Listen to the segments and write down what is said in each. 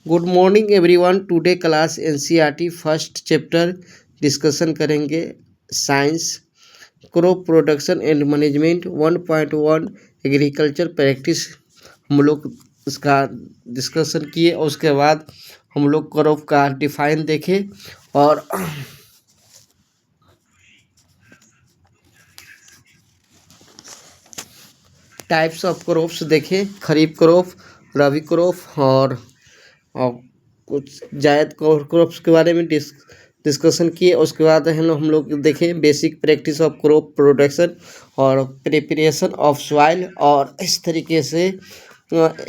Good morning everyone. Today class NCERT first chapter discussion करेंगे। Science crop production and management 1.1 agriculture practice हम लोग उसका discussion किए और उसके बाद हम लोग क्रॉप का डिफाइन देखे और टाइप्स ऑफ क्रॉप्स देखे। खरीफ क्रॉप, रबी क्रॉप और कुछ जायद क्रॉप्स के बारे में डिस्कशन किए। उसके बाद हम लोग देखें basic practice of crop production और प्रिपरेशन ऑफ सॉइल और इस तरीके से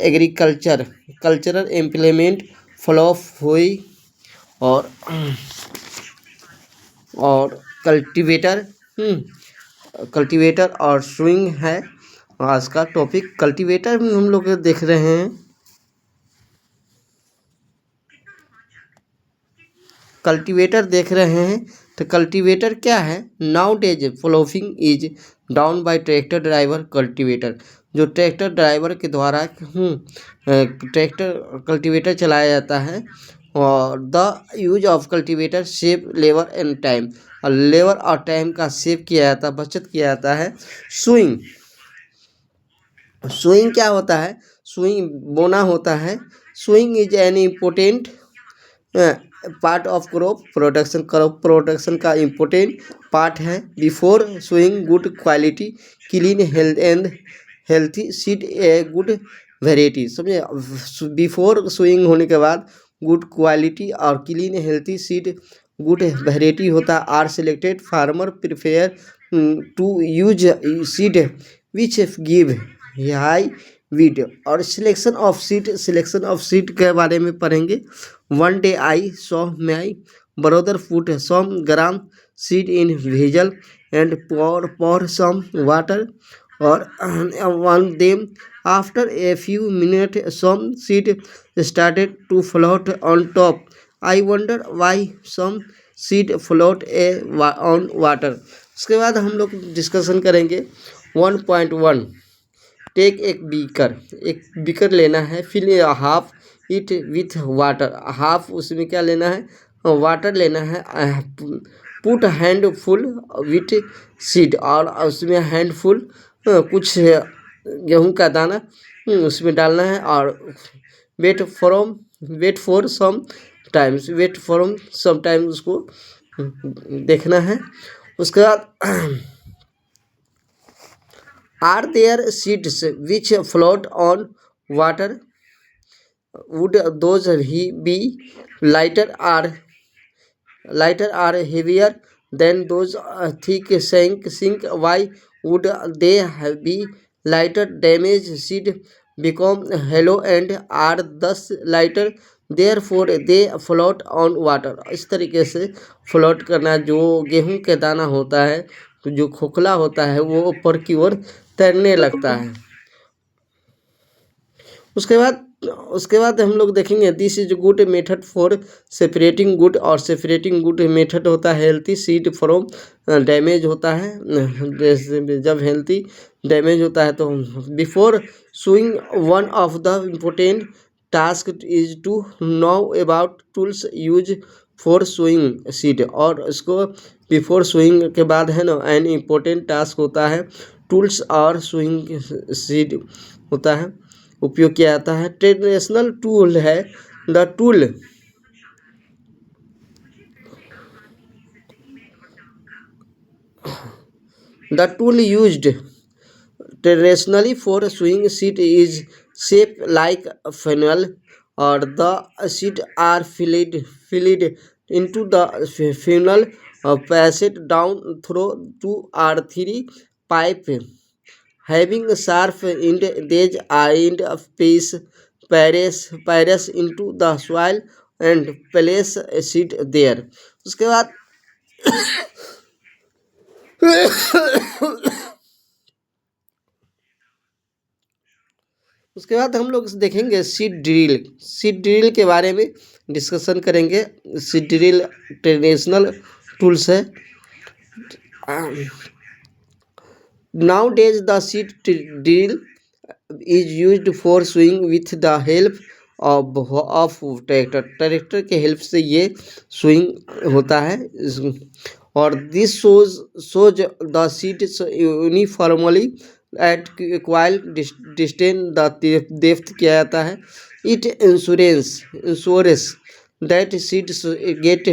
एग्रीकल्चर कल्चरल इम्प्लीमेंट फ्लॉप हुई और कल्टीवेटर और स्विंग है आज का टॉपिक। कल्टीवेटर में हम लोग देख रहे हैं तो कल्टीवेटर क्या है? Nowadays ploughing is done by tractor driver cultivator. जो ट्रैक्टर ड्राइवर के द्वारा ट्रैक्टर कल्टीवेटर चलाया जाता है और the use of cultivator save labour and time. और लेबर और टाइम का सेव किया जाता है, बचत किया जाता है। स्विंग क्या होता है? स्विंग बोना होता है। Sowing is an important part of crop production का इम्पोर्टेंट पार्ट है। Before sowing good quality clean health and healthy seed a good variety. समझे? बिफोर सोइंग होने के बाद गुड क्वालिटी और clean healthy seed good variety होता है। Are selected farmer prefer to use seed which give high wheat. और selection of seed के बारे में पढ़ेंगे। One day I saw my brother put some gram seed in vessel and pour some water और on them. After a few minutes some seed started to float on top. I wonder why some seed float on water. उसके बाद हम लोग discussion करेंगे 1.1। Take एक beaker लेना है, fill half it with water. Half उसमें क्या लेना है? वाटर लेना है। Put hand full with seed और उसमें हैंड फुल कुछ गेहूं का दाना उसमें डालना है और वेट फॉर सम टाइम्स उसको देखना है। उसके बाद Are there seeds which float on water? Would those be lighter or heavier than those thick sink? Why would they be lighter? Damaged seed become hollow and are thus lighter. Therefore they float on water. इस तरीके से float करना, जो गेहूं के दाना होता है तो जो खोखला होता है वो ऊपर की ओर तैरने लगता है। उसके बाद हम लोग देखेंगे this is good method for separating good. और सेपरेटिंग गुड मेथड होता है हेल्थी सीड फ्रॉम डैमेज होता है। जब हेल्थी डैमेज होता है तो before sowing one of the important task is to know about tools use for sowing seed. और इसको बिफोर सोइंग के बाद है ना एन इम्पोर्टेंट टास्क होता है टूल्स और सोइंग सीड होता है, उपयोग किया जाता है। ट्रेडिशनल टूल है the tool used traditionally for sowing seed is shaped like a funnel or the seed are filled into the funnel passed down through 2 or 3 pipe having sharp end. These end pares into the soil and place a seed there. उसके बाद हम लोग देखेंगे seed drill के बारे में discussion करेंगे। Seed drill traditional tools है। Nowadays the seed drill is used for sowing with the help of tractor, tractor के हेल्प से ये स्विंग होता है। और this sows the seed uniformly at equal distance the depth किया जाता है। It ensures that seeds get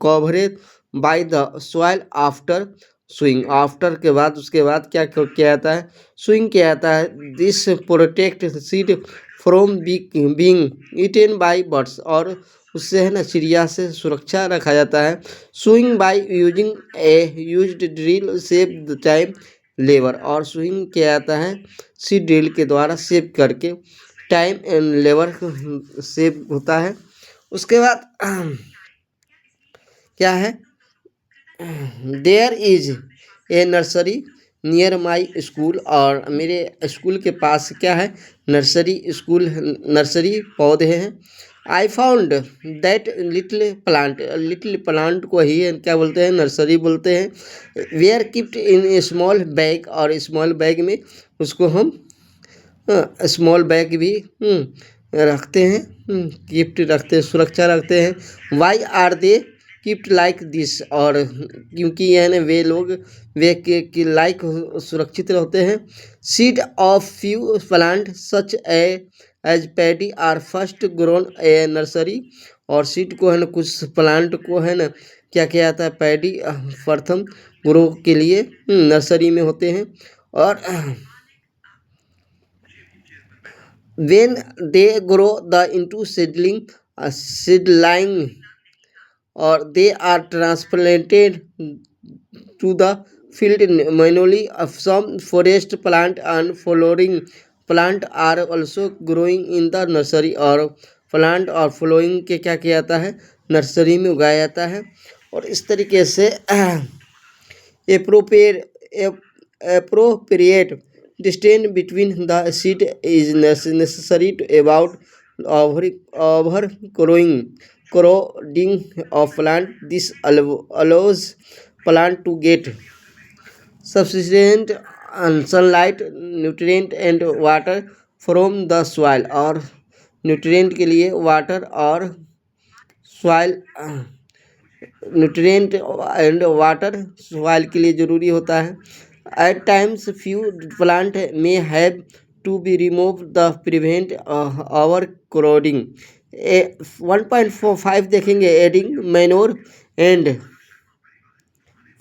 coverage by the soil after sowing. After के बाद उसके बाद क्या किया जाता है, स्विंग किया जाता है। This protect seed from being eaten bye birds, और उससे है ना चिड़िया से सुरक्षा रखा जाता है। Swing by using A used drill save the time labour, और स्विंग किया जाता है सीड ड्रिल के द्वारा सेव करके टाइम एंड लेबर सेव होता है। उसके बाद क्या है, there is a nursery near my school, और मेरे स्कूल के पास क्या है, नर्सरी पौधे हैं। I found that little plant को ही क्या बोलते हैं, नर्सरी बोलते हैं। We are kept in a small bag, और स्मॉल बैग में उसको हम स्मॉल बैग भी रखते हैं, गिफ्ट रखते हैं, सुरक्षा रखते हैं। Why are they kept like this, और क्योंकि यह ना वे के लाइक सुरक्षित रहते हैं। Seed of few plant such as paddy are first grown a nursery, और सीड को है ना कुछ प्लांट को है ना क्या किया जाता है, पैडी प्रथम ग्रो के लिए नर्सरी में होते हैं। और when they grow the into seedling, or they are transplanted to the field manually. Of some forest plant and flowering plant are also growing in the nursery, और प्लांट और flowing के क्या किया जाता है, नर्सरी में उगाया जाता है। और इस तरीके से appropriate distance between the seed is necessary to avoid crowding of plant. This allows plant to get sufficient sunlight, nutrient and water from the soil, और न्यूट्रिएंट के लिए वाटर और soil, nutrient and water soil के लिए ज़रूरी होता है। At times few plant may have to be remove the prevent overcrowding. 1.45 देखेंगे, adding manure and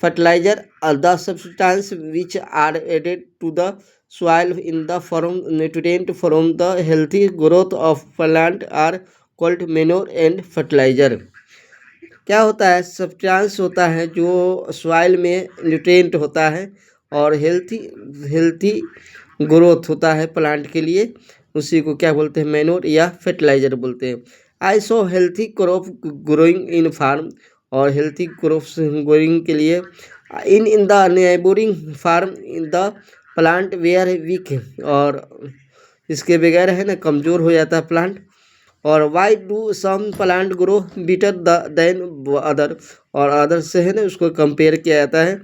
fertilizer are the substance which are added to the soil in the form nutrient from the healthy growth of plant are called manure and fertilizer। क्या होता है, substance होता है जो soil में nutrient होता है और हेल्थी ग्रोथ होता है प्लांट के लिए, उसी को क्या बोलते हैं, मैनोर या फर्टिलाइजर बोलते हैं। I saw healthy crop growing in farm, और हेल्थी क्रॉप्स ग्रोइंग के लिए in the neighbouring farm in the plant were weak, और इसके बगैर है ना कमज़ोर हो जाता है प्लांट। और why do some plant grow better than other, और अदर से है ना उसको कंपेयर किया जाता है।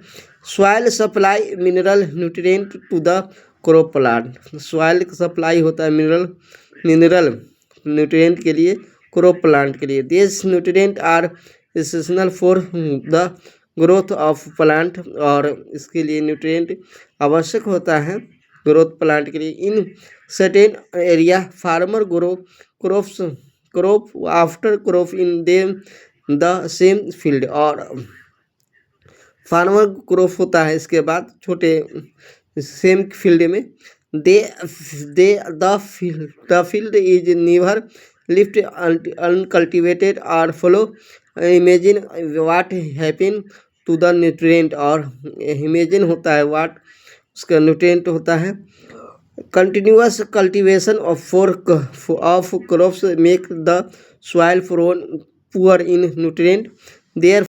Soil supply mineral nutrient to the crop plant, soil supply होता है मिनरल न्यूट्रिएंट के लिए क्रॉप प्लांट के लिए। This nutrient are essential for the growth of plant, और इसके लिए न्यूट्रिएंट आवश्यक होता है ग्रोथ प्लांट के लिए। In certain area farmer grow crop after crop in them the same field, और फार्मर क्रॉप होता है इसके बाद छोटे सेम फील्ड में। The field is never lift uncultivated और fallow. Imagine what happen to the nutrient, और इमेजिन होता है व्हाट उसका न्यूट्रिएंट होता है। Continuous cultivation of crops make the soil poor in nutrient. There